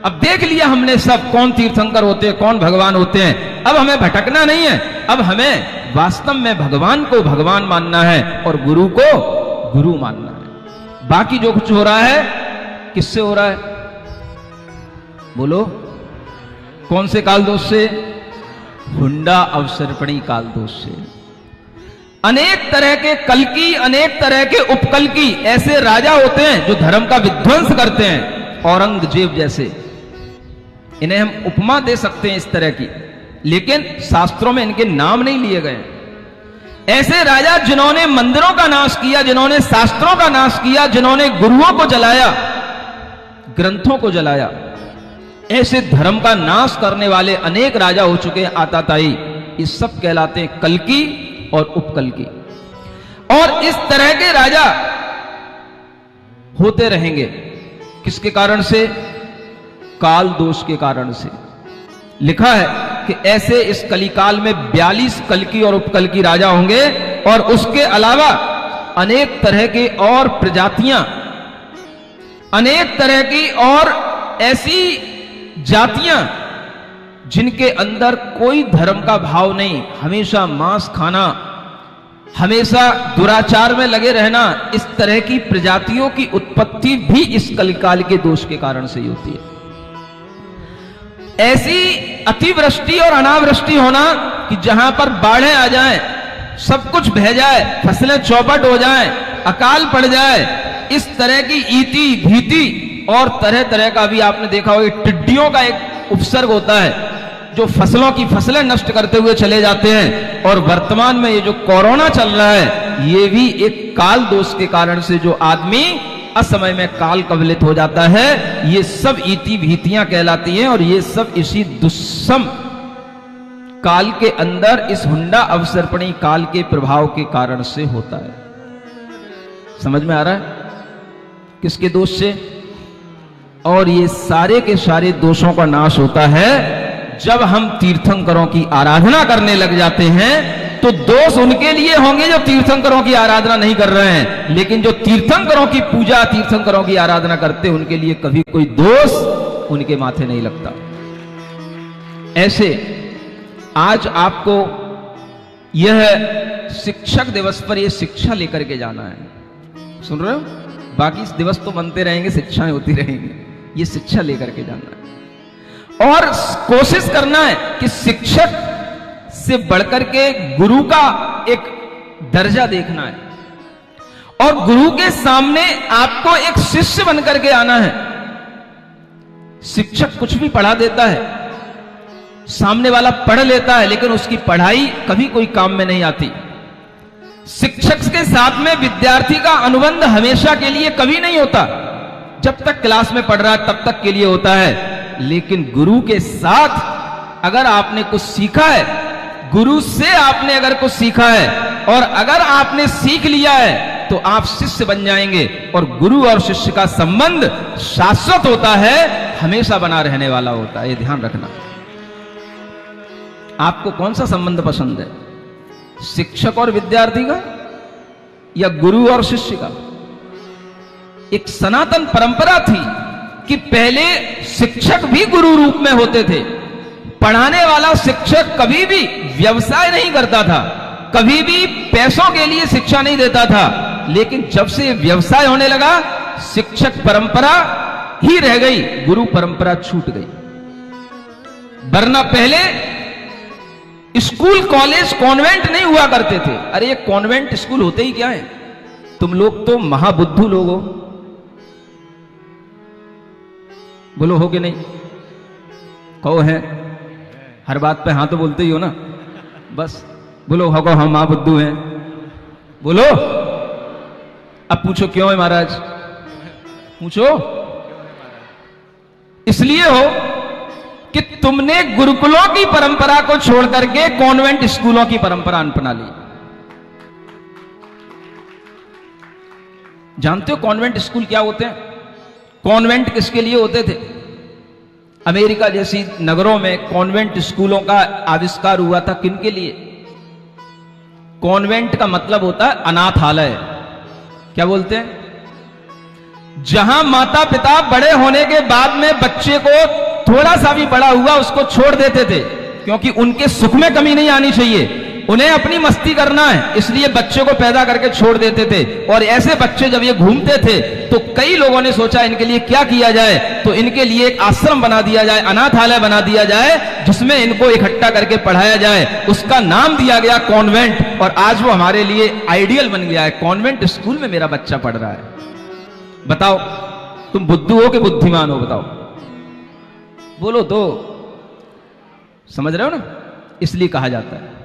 अब देख लिया हमने सब, कौन तीर्थंकर होते हैं, कौन भगवान होते हैं। अब हमें भटकना नहीं है, अब हमें वास्तव में भगवान को भगवान मानना है और गुरु को गुरु मानना है। बाकी जो कुछ हो रहा है किससे हो रहा है? बोलो, कौन से काल दोष से? हुंडा अवसर्पणी काल दोष से। अनेक तरह के कल्की, अनेक तरह के उपकल्की ऐसे राजा होते हैं जो धर्म का विध्वंस करते हैं, औरंगजेब जैसे। इन्हें हम उपमा दे सकते हैं इस तरह की, लेकिन शास्त्रों में इनके नाम नहीं लिए गए। ऐसे राजा जिन्होंने मंदिरों का नाश किया, जिन्होंने शास्त्रों का नाश किया, जिन्होंने गुरुओं को जलाया, ग्रंथों को जलाया, ऐसे धर्म का नाश करने वाले अनेक राजा हो चुके हैं आताताई। ये सब कहलाते हैं कल्की और उपकल्की। और इस तरह के राजा होते रहेंगे। किसके कारण से? काल दोष के कारण से। लिखा है कि ऐसे इस कलिकाल में 42 कल्की और उपकल्की राजा होंगे, और उसके अलावा अनेक तरह के और प्रजातियां, अनेक तरह की और ऐसी जातियां जिनके अंदर कोई धर्म का भाव नहीं, हमेशा मांस खाना, हमेशा दुराचार में लगे रहना, इस तरह की प्रजातियों की उत्पत्ति भी इस कलिकाल के दोष के कारण से ही होती है। ऐसी अतिवृष्टि और अनावृष्टि होना कि जहां पर बाढ़ें आ जाएं, सब कुछ बह जाए, फसलें चौपट हो जाएं, अकाल पड़ जाए, इस तरह की ईति भीति और तरह तरह का, भी आपने देखा होगा टिड्डियों का एक उपसर्ग होता है जो फसलों की फसलें नष्ट करते हुए चले जाते हैं। और वर्तमान में ये जो कोरोना चल रहा है, ये भी एक काल दोष के कारण से जो आदमी असमय में काल कवलित हो जाता है, ये सब इति भीतियां कहलाती हैं। और ये सब इसी दुस्सम काल के अंदर, इस हुंडा अवसर्पणी काल के प्रभाव के कारण से होता है। समझ में आ रहा है? किसके दोष से? और ये सारे के सारे दोषों का नाश होता है जब हम तीर्थंकरों की आराधना करने लग जाते हैं। तो दोष उनके लिए होंगे जो तीर्थंकरों की आराधना नहीं कर रहे हैं, लेकिन जो तीर्थंकरों की पूजा, तीर्थंकरों की आराधना करते हैं, उनके लिए कभी कोई दोष उनके माथे नहीं लगता। ऐसे आज आपको यह शिक्षक दिवस पर यह शिक्षा लेकर के जाना है। सुन रहे हो? बाकी दिवस तो बनते रहेंगे, शिक्षाएं होती रहेंगी, ये शिक्षा लेकर के जाना है। और कोशिश करना है कि शिक्षक से बढ़कर के गुरु का एक दर्जा देखना है, और गुरु के सामने आपको एक शिष्य बनकर के आना है। शिक्षक कुछ भी पढ़ा देता है, सामने वाला पढ़ लेता है लेकिन उसकी पढ़ाई कभी कोई काम में नहीं आती। शिक्षक के साथ में विद्यार्थी का अनुबंध हमेशा के लिए कभी नहीं होता। जब तक क्लास में पढ़ रहा है तब तक के लिए होता है, लेकिन गुरु के साथ अगर आपने कुछ सीखा है, गुरु से आपने अगर कुछ सीखा है और अगर आपने सीख लिया है तो आप शिष्य बन जाएंगे। और गुरु और शिष्य का संबंध शाश्वत होता है, हमेशा बना रहने वाला होता है, ये ध्यान रखना। आपको कौन सा संबंध पसंद है, शिक्षक और विद्यार्थी का या गुरु और शिष्य का? एक सनातन परंपरा थी कि पहले शिक्षक भी गुरु रूप में होते थे। पढ़ाने वाला शिक्षक कभी भी व्यवसाय नहीं करता था, कभी भी पैसों के लिए शिक्षा नहीं देता था। लेकिन जब से व्यवसाय होने लगा, शिक्षक परंपरा ही रह गई, गुरु परंपरा छूट गई। वरना पहले स्कूल, कॉलेज, कॉन्वेंट नहीं हुआ करते थे। अरे ये कॉन्वेंट स्कूल होते ही क्या है? तुम लोग तो महाबुद्धू लोग हो, बोलो हो कि नहीं? कहो है, हर बात पे हाँ तो बोलते ही हो ना, बस बोलो हो, हम महाबुद्धू हैं, बोलो। अब पूछो क्यों है महाराज? पूछो। इसलिए हो कि तुमने गुरुकुलों की परंपरा को छोड़ करके कॉन्वेंट स्कूलों की परंपरा अपना ली। जानते हो कॉन्वेंट स्कूल क्या होते हैं? कॉन्वेंट किसके लिए होते थे? अमेरिका जैसी नगरों में कॉन्वेंट स्कूलों का आविष्कार हुआ था। किन के लिए? कॉन्वेंट का मतलब होता है अनाथालय। क्या बोलते हैं? जहां माता पिता बड़े होने के बाद में बच्चे को थोड़ा सा भी बड़ा हुआ उसको छोड़ देते थे, क्योंकि उनके सुख में कमी नहीं आनी चाहिए, उन्हें अपनी मस्ती करना है, इसलिए बच्चे को पैदा करके छोड़ देते थे। और ऐसे बच्चे जब ये घूमते थे तो कई लोगों ने सोचा इनके लिए क्या किया जाए, तो इनके लिए एक आश्रम बना दिया जाए, अनाथालय बना दिया जाए, जिसमें इनको इकट्ठा करके पढ़ाया जाए। उसका नाम दिया गया कॉन्वेंट, और आज वो हमारे लिए आइडियल बन गया है। कॉन्वेंट स्कूल में मेरा बच्चा पढ़ रहा है। बताओ तुम बुद्धू हो कि बुद्धिमान हो? बताओ, बोलो तो। समझ रहे हो ना? इसलिए कहा जाता है।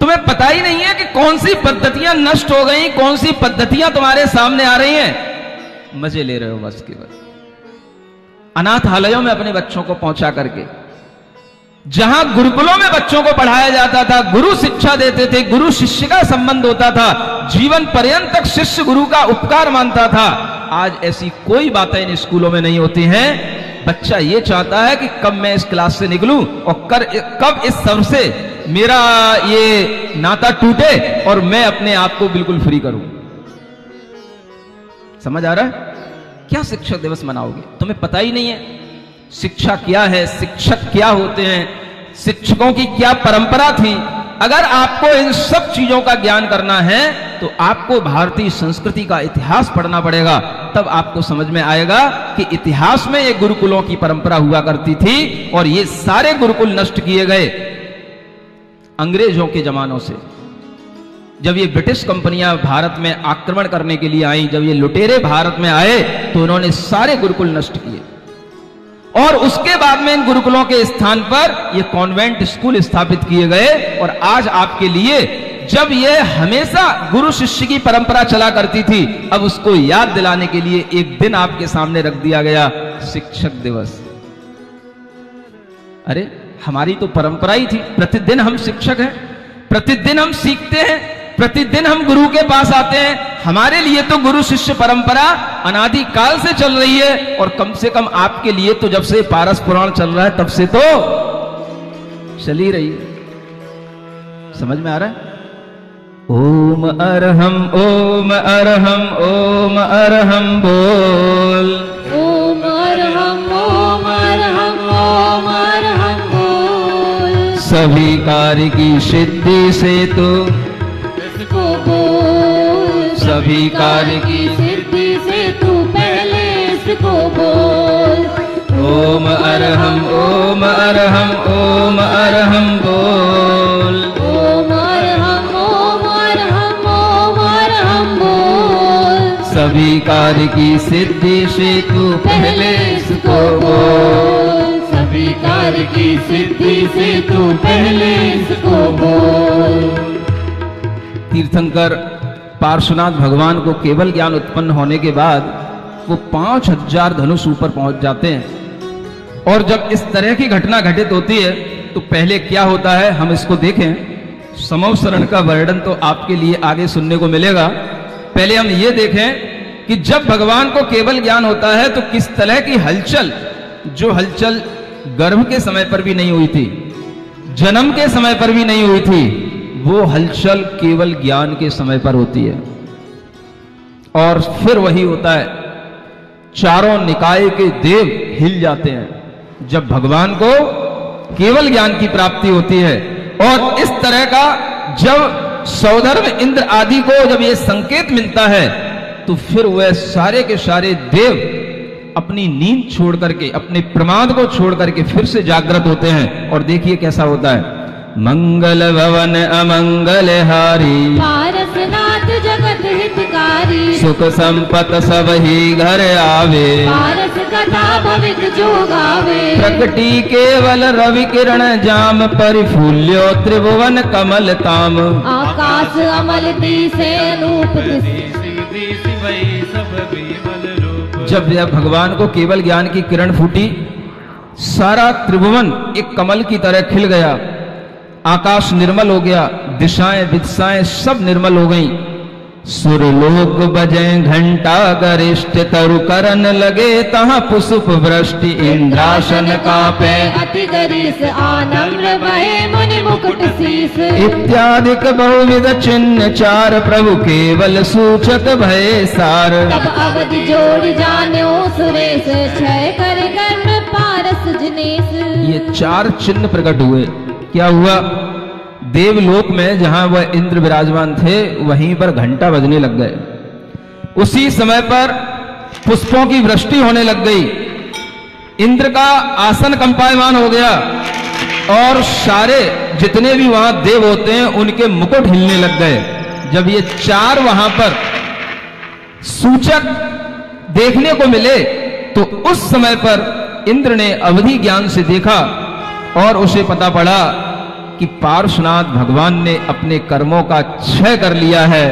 तुम्हें पता ही नहीं है कि कौन सी पद्धतियां नष्ट हो गई, कौन सी पद्धतियां तुम्हारे सामने आ रही हैं। मजे ले रहे हो बस केवल। अनाथालयों में अपने बच्चों को पहुंचा करके, जहां गुरुकुलों में बच्चों को पढ़ाया जाता था, गुरु शिक्षा देते थे, गुरु शिष्य का संबंध होता था, जीवन पर्यंत तक शिष्य गुरु का उपकार मानता था। आज ऐसी कोई बातें इन स्कूलों में नहीं होती हैं। बच्चा ये चाहता है कि कब मैं इस क्लास से निकलूं और कब इस सर से मेरा ये नाता टूटे और मैं अपने आप को बिल्कुल फ्री करूं। समझ आ रहा है? क्या शिक्षक दिवस मनाओगे? तुम्हें पता ही नहीं है शिक्षा क्या है, शिक्षक क्या होते हैं, शिक्षकों की क्या परंपरा थी। अगर आपको इन सब चीजों का ज्ञान करना है तो आपको भारतीय संस्कृति का इतिहास पढ़ना पड़ेगा। तब आपको समझ में आएगा कि इतिहास में ये गुरुकुलों की परंपरा हुआ करती थी और ये सारे गुरुकुल नष्ट किए गए अंग्रेजों के जमानों से। जब ये ब्रिटिश कंपनियां भारत में आक्रमण करने के लिए आई, जब ये लुटेरे भारत में आए, तो उन्होंने सारे गुरुकुल नष्ट किए और उसके बाद में इन गुरुकुलों के स्थान पर ये कॉन्वेंट स्कूल स्थापित किए गए। और आज आपके लिए, जब ये हमेशा गुरु शिष्य की परंपरा चला करती थी, अब उसको याद दिलाने के लिए एक दिन आपके सामने रख दिया गया, शिक्षक दिवस। अरे हमारी तो परंपरा ही थी, प्रतिदिन हम शिक्षक हैं, प्रतिदिन हम सीखते हैं, प्रतिदिन हम गुरु के पास आते हैं। हमारे लिए तो गुरु शिष्य परंपरा अनादि काल से चल रही है, और कम से कम आपके लिए तो जब से पारस पुराण चल रहा है तब से तो चली रही है। समझ में आ रहा है? ओम अरहम ओम अरहम ओम अरहम बोल। ओम अरहम ओम अरहम ओम अरहम बोल। सभी कार्य की सिद्धि से तो इसको बोल। सभी कार्य की सिद्धि से तू पहले इसको बोल। ओम अरहम ओम अरहम ओम अरहम बोल। ओम अरहम ओम अरहम ओम अरहम बोल। सभी कार्य की सिद्धि से तू पहले इसको बोल। सभी कार्य ईश्वर की सिद्धि से तू पहले इसको बोल। तीर्थंकर पार्श्वनाथ भगवान को केवल ज्ञान उत्पन्न होने के बाद वो 5000 धनुष ऊपर पहुंच जाते हैं। और जब इस तरह की घटना घटित होती है तो पहले क्या होता है हम इसको देखें। समवसरण का वर्णन तो आपके लिए आगे सुनने को मिलेगा। पहले हम ये देखें कि जब भगवान को केवल ज्ञान होता है तो किस तरह की हलचल, जो हलचल गर्भ के समय पर भी नहीं हुई थी, जन्म के समय पर भी नहीं हुई थी, वो हलचल केवल ज्ञान के समय पर होती है। और फिर वही होता है, चारों निकाय के देव हिल जाते हैं जब भगवान को केवल ज्ञान की प्राप्ति होती है। और इस तरह का जब सौधर्म इंद्र आदि को जब ये संकेत मिलता है तो फिर वह सारे के सारे देव अपनी नींद छोड़ करके, अपने प्रमाद को छोड़ करके फिर से जागृत होते हैं। और देखिए कैसा होता है, मंगल भवन अमंगल हारी, पारसनाथ जगत हितकारी, सुख संपत सब ही घर आवे, पारस कथा भविक जो गावे, प्रकटी केवल रवि किरण जाम, परिफूल्यो त्रिभुवन कमल ताम, आकाश अमल दिसे अनूप जब यह भगवान को केवल ज्ञान की किरण फूटी, सारा त्रिभुवन एक कमल की तरह खिल गया, आकाश निर्मल हो गया, दिशाएं विदिशाएं सब निर्मल हो गईं। सुरलोक बजे घंटा गरिष्ठ, तरु करन लगे तहाँ पुष्प वृष्टि, इंद्रासन कांपे अति गरिस, आनम्र भये मुनि मुकुट शीस, इत्यादिक बहुविध चिन्ह चार, प्रभु केवल सूचक भय सार। तब अवधि जोड़ जान्यो सुरेश, क्षय कर कर्म पारस जिनेश। ये चार चिन्ह प्रकट हुए। क्या हुआ, देवलोक में जहां वह इंद्र विराजमान थे वहीं पर घंटा बजने लग गए। उसी समय पर पुष्पों की वृष्टि होने लग गई, इंद्र का आसन कंपायमान हो गया और सारे जितने भी वहां देव होते हैं उनके मुकुट हिलने लग गए। जब ये चार वहां पर सूचक देखने को मिले तो उस समय पर इंद्र ने अवधि ज्ञान से देखा और उसे पता पड़ा कि पार्श्वनाथ भगवान ने अपने कर्मों का क्षय कर लिया है,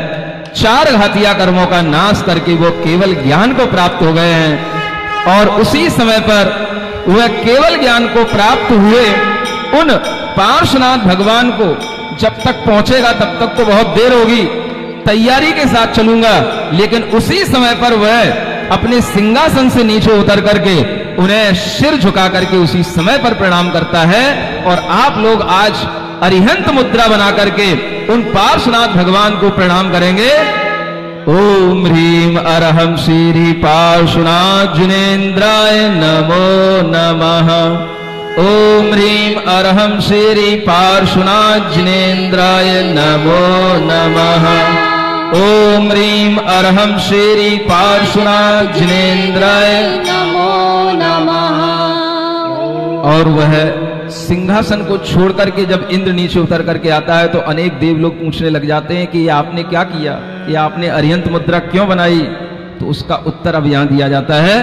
चार घातिया कर्मों का नाश करके वो केवल ज्ञान को प्राप्त हो गए हैं। और उसी समय पर वह केवल ज्ञान को प्राप्त हुए उन पार्श्वनाथ भगवान को जब तक पहुंचेगा तब तक तो बहुत देर होगी, तैयारी के साथ चलूंगा, लेकिन उसी समय पर वह अपने सिंहासन से नीचे उतर करके उन्हें सिर झुका करके उसी समय पर प्रणाम करता है। और आप लोग आज अरिहंत मुद्रा बना करके उन पार्श्वनाथ भगवान को प्रणाम करेंगे। ओम ह्रीम अरहम श्री पार्श्वनाथ जिनेन्द्राय नमो नमः। ओम ह्रीम अरहम श्री पार्श्वनाथ जिनेन्द्राय नमो नमः। ओम ह्रीम अरहम श्री पार्श्वनाथ जिनेन्द्राय नमो नमः। और वह सिंहासन को छोड़ करके जब इंद्र नीचे उतर करके आता है तो अनेक देव लोग पूछने लग जाते हैं कि ये आपने क्या किया, ये आपने अरिहंत मुद्रा क्यों बनाई। तो उसका उत्तर अब यहां दिया जाता है,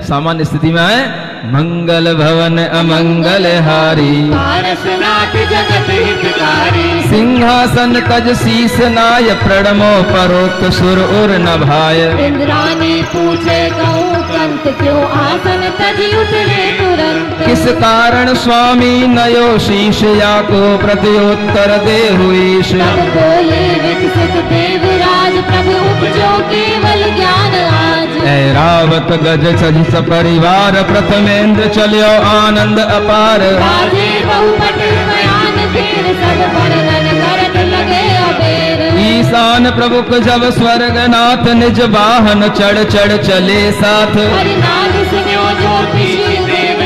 सामान्य स्थिति में आए, मंगल भवन अमंगल हारी, पारसनाथ जगत हितकारी, सिंहासन तज शीस नाय, प्रणमो परोक्त सुर उर नभाय। इंद्राणी पूछे कहूँ कंत, क्यों आसन तजी उतरे तुरंत। किस कारण स्वामी नयो शीश, या को प्रत्युत्तर दे हुईश। तब बोले विकसित देवराज, प्रभु उपजो केवल ज्ञान आज। ऐरावत गज सज सपरिवार, प्रथमेंद्र चलियो आनंद अपार। बाजे बहुपट बयान देर, सब वर्णन करत लगे अबेर। ईशान प्रमुख जब स्वर्गनाथ, निज वाहन चढ़ चढ़ चले साथ। हरिनाथ सुन्यो ज्योतिषी देव,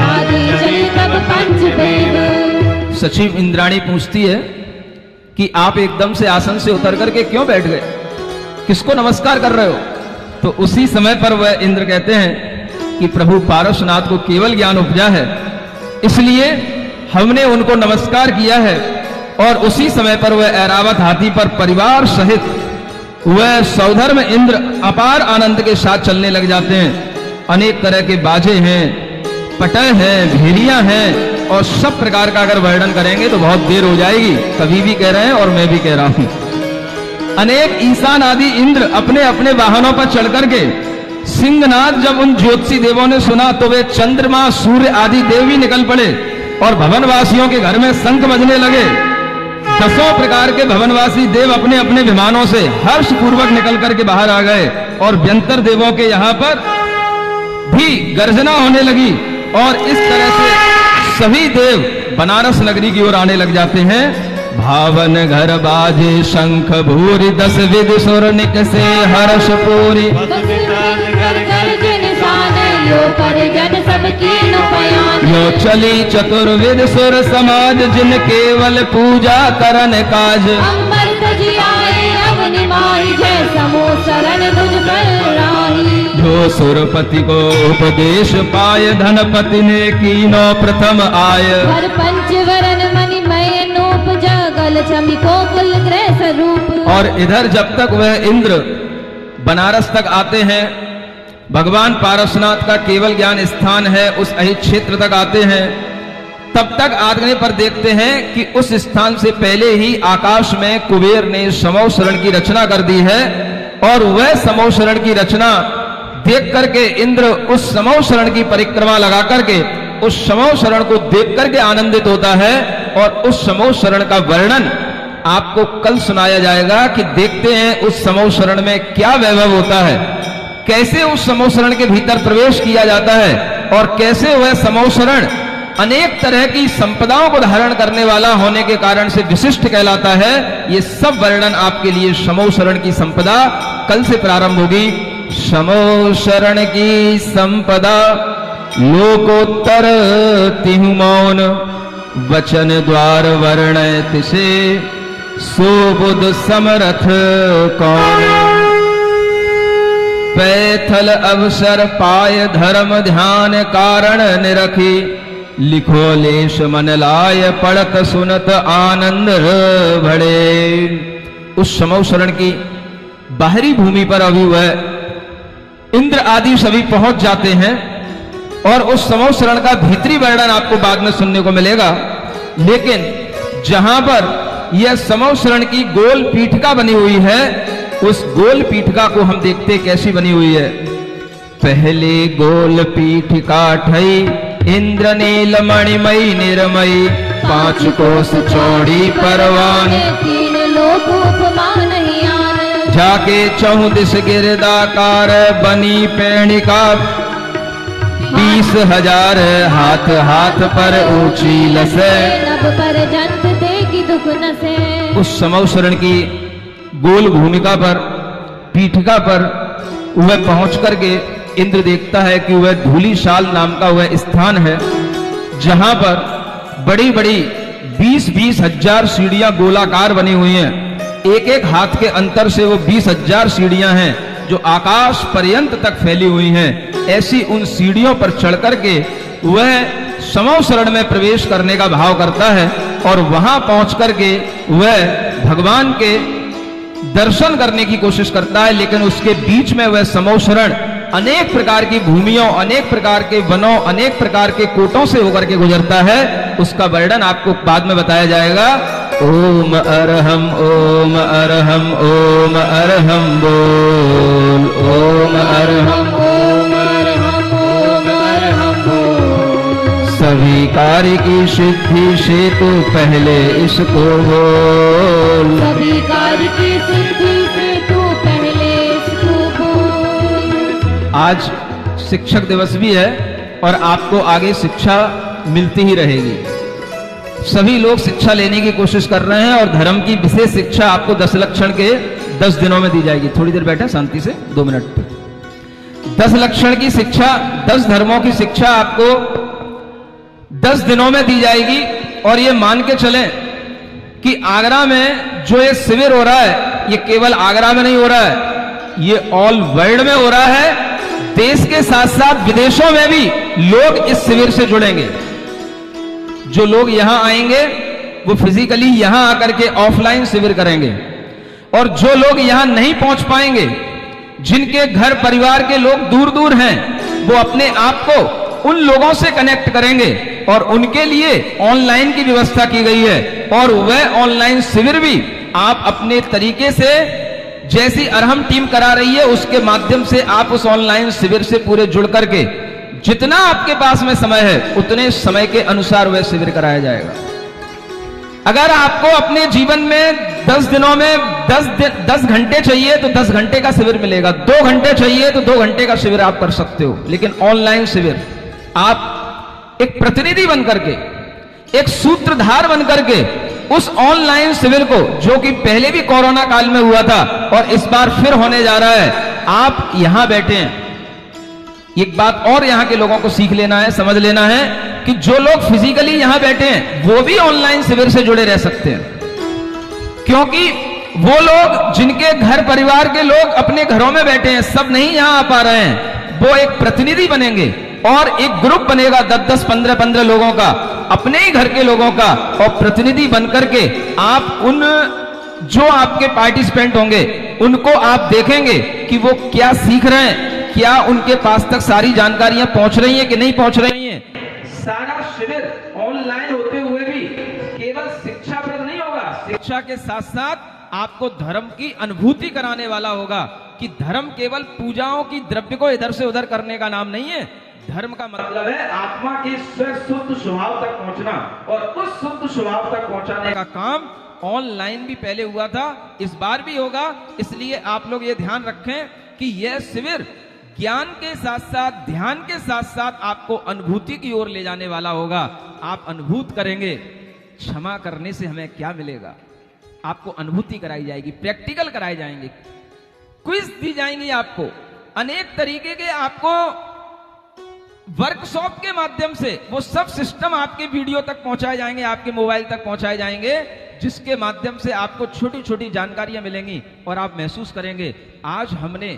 आदि चली तब पंचदेव। सचिव इंद्राणी पूछती है कि आप एकदम से आसन से उतर करके क्यों बैठ गए, किसको नमस्कार कर रहे हो। तो उसी समय पर वह इंद्र कहते हैं कि प्रभु पार्श्वनाथ को केवल ज्ञान उपजा है, इसलिए हमने उनको नमस्कार किया है। और उसी समय पर वह ऐरावत हाथी पर परिवार सहित वह सौधर्म इंद्र अपार आनंद के साथ चलने लग जाते हैं। अनेक तरह के बाजे हैं, पटल है, भेड़ियां हैं और सब प्रकार का अगर वर्णन करेंगे तो बहुत देर हो जाएगी। कवि भी कह रहे हैं और मैं भी कह रहा हूं। अनेक ईशान आदि इंद्र अपने अपने वाहनों पर चढ़ करके, सिंहनाद जब उन ज्योतिषी देवों ने सुना तो वे चंद्रमा सूर्य आदि देव भी निकल पड़े और भवनवासियों के घर में शंख बजने लगे। दसों प्रकार के भवनवासी देव अपने अपने विमानों से हर्ष पूर्वक निकल करके बाहर आ गए और व्यंतर देवों के यहाँ पर भी गर्जना होने लगी और इस तरह से सभी देव बनारस नगरी की ओर आने लग जाते हैं। भावन घर बाजे शंख भूरि, 10 विध सुर निकसे हर्ष पूरी। यो चली चतुर्विध सुर समाज, जिन केवल पूजा करन काज। जो सुरपति को उपदेश पाय, धनपति ने कीनो प्रथम आय। और इधर जब तक वह इंद्र बनारस तक आते हैं, भगवान पारसनाथ का केवल ज्ञान स्थान है, उस अहित क्षेत्र तक आते हैं, तब तक आगने पर देखते हैं कि उस स्थान से पहले ही आकाश में कुबेर ने समौशरण की रचना कर दी है। और वह समौशरण की रचना देख करके इंद्र उस समौशरण की परिक्रमा लगा करके उस समौशरण को देख करके आनंदित होता है। और उस समौशरण का वर्णन आपको कल सुनाया जाएगा कि देखते हैं उस समौशरण में क्या वैभव होता है, कैसे उस समौशरण के भीतर प्रवेश किया जाता है और कैसे वह समौशरण अनेक तरह की संपदाओं को धारण करने वाला होने के कारण से विशिष्ट कहलाता है। ये सब वर्णन आपके लिए समौशरण की संपदा कल से प्रारंभ होगी। समौशरण की संपदा लोकोत्तर तिहु मौन, वचन द्वार वर्णय तिसे, सो बुध समरथ कौन। पैथल अवसर पाय धर्म ध्यान कारण निरखी, लिखो लेश मन लाय पढ़त सुनत आनंद बढ़े। उस समौशरण की बाहरी भूमि पर अभी वह इंद्र आदि सभी पहुंच जाते हैं और उस समौशरण का भीतरी वर्णन आपको बाद में सुनने को मिलेगा। लेकिन जहां पर यह समौशरण की गोल पीठिका बनी हुई है, उस गोल पीठिका को हम देखते कैसी बनी हुई है। पहले गोल पीठिका ठई, इंद्र नील मणिमयी निर्मयी, 5 कोस चौड़ी परवान, 3 लोक उपमा नहीं आन। जाके 34 गिरदाकार, बनी पेणिका 20,000 हाथ हाथ पर ऊंची लसे, नभ पर जंत देगी दुख नसे। उस समौशरण की गोल भूमिका पर, पीठिका पर वह पहुंच करके इंद्र देखता है कि वह धूलिशाल नाम का वह स्थान है, जहां पर बड़ी बड़ी 20-20 हजार सीढ़ियां गोलाकार बनी हुई हैं। एक एक हाथ के अंतर से वो 20,000 सीढ़ियां हैं जो आकाश पर्यंत तक फैली हुई हैं। ऐसी उन सीढ़ियों पर चढ़ करके वह समौशरण में प्रवेश करने का भाव करता है और वहां पहुंच करके वह भगवान के दर्शन करने की कोशिश करता है। लेकिन उसके बीच में वह समौशरण अनेक प्रकार की भूमियों, अनेक प्रकार के वनों, अनेक प्रकार के कोटों से होकर के गुजरता है। उसका वर्णन आपको बाद में बताया जाएगा। ओम अरहम ओम अरहम ओम अरहम बोल, ओम अरहम ओम अरहम ओम अरहम बोल। सभी कार्य की सिद्धि से तो पहले इसको बोल, सभी कार्य की सिद्धि से तो पहले इसको बोल। आज शिक्षक दिवस भी है और आपको आगे शिक्षा मिलती ही रहेगी। सभी लोग शिक्षा लेने की कोशिश कर रहे हैं और धर्म की विशेष शिक्षा आपको 10 लक्षण के 10 दिनों में दी जाएगी। थोड़ी देर बैठे शांति से, 2 मिनट। 10 लक्षण की शिक्षा, 10 धर्मों की शिक्षा आपको 10 दिनों में दी जाएगी। और ये मान के चलें कि आगरा में जो ये शिविर हो रहा है, ये केवल आगरा में नहीं हो रहा है, ये ऑल वर्ल्ड में हो रहा है। देश के साथ साथ विदेशों में भी लोग इस शिविर से जुड़ेंगे। जो लोग यहां आएंगे वो फिजिकली यहां आकर के ऑफलाइन शिविर करेंगे, और जो लोग यहां नहीं पहुंच पाएंगे, जिनके घर परिवार के लोग दूर दूर हैं, वो अपने आप को उन लोगों से कनेक्ट करेंगे और उनके लिए ऑनलाइन की व्यवस्था की गई है। और वह ऑनलाइन शिविर भी आप अपने तरीके से, जैसी अरहम टीम करा रही है उसके माध्यम से आप उस ऑनलाइन शिविर से पूरे जुड़ करके जितना आपके पास में समय है उतने समय के अनुसार वह शिविर कराया जाएगा। अगर आपको अपने जीवन में 10 दिनों में 10 घंटे चाहिए तो 10 घंटे का शिविर मिलेगा। 2 घंटे चाहिए तो 2 घंटे का शिविर आप कर सकते हो। लेकिन ऑनलाइन शिविर आप एक प्रतिनिधि बन करके, एक सूत्रधार बन करके उस ऑनलाइन शिविर को, जो कि पहले भी कोरोना काल में हुआ था और इस बार फिर होने जा रहा है, आप यहां बैठे हैं। एक बात और यहां के लोगों को सीख लेना है, समझ लेना है कि जो लोग फिजिकली यहां बैठे हैं वो भी ऑनलाइन शिविर से जुड़े रह सकते हैं, क्योंकि वो लोग जिनके घर परिवार के लोग अपने घरों में बैठे हैं, सब नहीं यहां आ पा रहे हैं, वो एक प्रतिनिधि बनेंगे और एक ग्रुप बनेगा 10-10, 15-15 लोगों का, अपने ही घर के लोगों का, और प्रतिनिधि बनकर के आप उन जो आपके पार्टिसिपेंट होंगे उनको आप देखेंगे कि वो क्या सीख रहे हैं, क्या उनके पास तक सारी जानकारियां पहुंच रही हैं कि नहीं पहुंच रही हैं। सारा शिविर ऑनलाइन होते हुए भी केवल शिक्षाप्रद नहीं होगा, शिक्षा के साथ साथ आपको धर्म की अनुभूति कराने वाला होगा कि धर्म केवल पूजाओं की द्रव्य को इधर से उधर करने का नाम नहीं है। धर्म का मतलब है आत्मा के शुद्ध स्वभाव तक पहुंचना, और उस शुद्ध स्वभाव तक पहुंचाने का काम ऑनलाइन भी पहले हुआ था, इस बार भी होगा। इसलिए आप लोग ये ध्यान रखें कि यह शिविर ज्ञान के साथ साथ, ध्यान के साथ साथ आपको अनुभूति की ओर ले जाने वाला होगा। आप अनुभूत करेंगे क्षमा करने से हमें क्या मिलेगा, आपको अनुभूति कराई जाएगी, प्रैक्टिकल कराए जाएंगे, क्विज दी जाएंगी आपको, अनेक तरीके के आपको वर्कशॉप के माध्यम से वो सब सिस्टम आपके वीडियो तक पहुंचाए जाएंगे, आपके मोबाइल तक पहुंचाए जाएंगे, जिसके माध्यम से आपको छोटी छोटी जानकारियां मिलेंगी और आप महसूस करेंगे आज हमने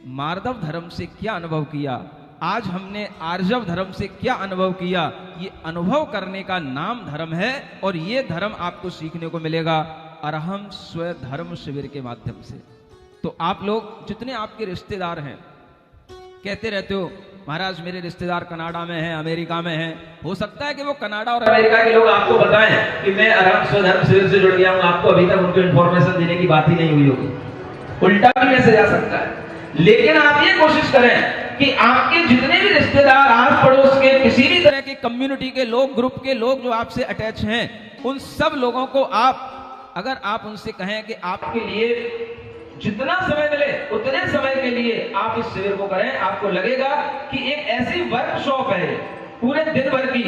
मार्दव धर्म से क्या अनुभव किया, आज हमने आर्जव धर्म से क्या अनुभव किया। ये अनुभव करने का नाम धर्म है और ये धर्म आपको सीखने को मिलेगा अरहम स्व धर्म शिविर के माध्यम से। तो आप लोग जितने आपके रिश्तेदार हैं, कहते रहते हो महाराज मेरे रिश्तेदार कनाडा में हैं, अमेरिका में हैं, हो सकता है कि वो कनाडा और अमेरिका के लोग आपको बताएं कि मैं अरहम स्व धर्म शिविर से जुड़ गया हूं, आपको अभी तक उनको इन्फॉर्मेशन देने की बात ही नहीं हुई होगी, उल्टा भी मैसेज आ सकता है। लेकिन आप ये कोशिश करें कि आपके जितने भी रिश्तेदार, आस पड़ोस के, किसी भी तरह के कम्युनिटी के लोग, ग्रुप के लोग जो आपसे अटैच हैं, उन सब लोगों को आप, अगर आप उनसे कहें कि आपके लिए जितना समय मिले उतने समय के लिए आप इस शिविर को करें, आपको लगेगा कि एक ऐसी वर्कशॉप है पूरे दिन भर की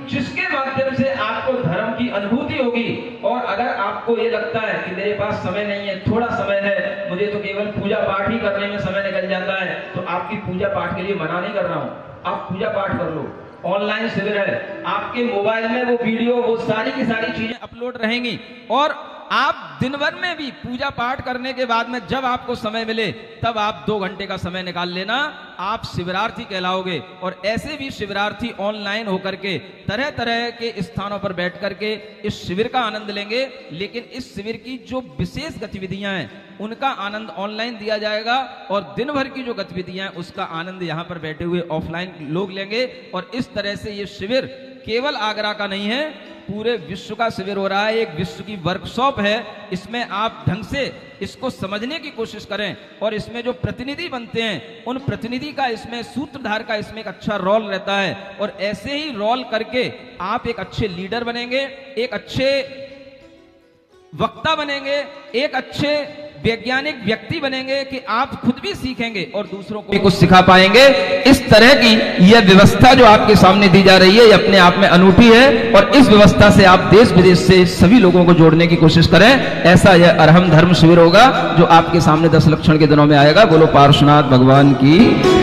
जिसके माध्यम से आपको धर्म की अनुभूति होगी। और अगर आपको ये लगता है कि मेरे पास समय नहीं है, थोड़ा समय है, मुझे तो केवल पूजा पाठ ही करने में समय निकल जाता है, तो आपकी पूजा पाठ के लिए मना नहीं कर रहा हूं, आप पूजा पाठ कर लो। ऑनलाइन शिविर है, आपके मोबाइल में वो वीडियो, वो सारी की सारी चीजें अपलोड रहेंगी और आप दिन भर में भी पूजा पाठ करने के बाद में जब आपको समय मिले तब आप 2 घंटे का समय निकाल लेना, आप शिविरार्थी कहलाओगे। और ऐसे भी शिविरार्थी ऑनलाइन होकर के तरह तरह के स्थानों पर बैठ करके इस शिविर का आनंद लेंगे। लेकिन इस शिविर की जो विशेष गतिविधियां हैं उनका आनंद ऑनलाइन दिया जाएगा और दिन भर की जो गतिविधियां हैं उसका आनंद यहां पर बैठे हुए ऑफलाइन लोग लेंगे। और इस तरह से ये शिविर केवल आगरा का नहीं है, पूरे विश्व का शिविर हो रहा है, एक विश्व की वर्कशॉप है। इसमें आप ढंग से इसको समझने की कोशिश करें और इसमें जो प्रतिनिधि बनते हैं उन प्रतिनिधि का, इसमें सूत्रधार का इसमें एक अच्छा रोल रहता है। और ऐसे ही रोल करके आप एक अच्छे लीडर बनेंगे, एक अच्छे वक्ता बनेंगे, एक अच्छे वैज्ञानिक व्यक्ति बनेंगे कि आप खुद भी सीखेंगे और दूसरों को भी कुछ सिखा पाएंगे। इस तरह की यह व्यवस्था जो आपके सामने दी जा रही है, ये अपने आप में अनूठी है और इस व्यवस्था से आप देश विदेश से सभी लोगों को जोड़ने की कोशिश करें। ऐसा यह अरहम धर्म शिविर होगा जो आपके सामने 10 लक्षण के दिनों में आएगा। बोलो पार्श्वनाथ भगवान की।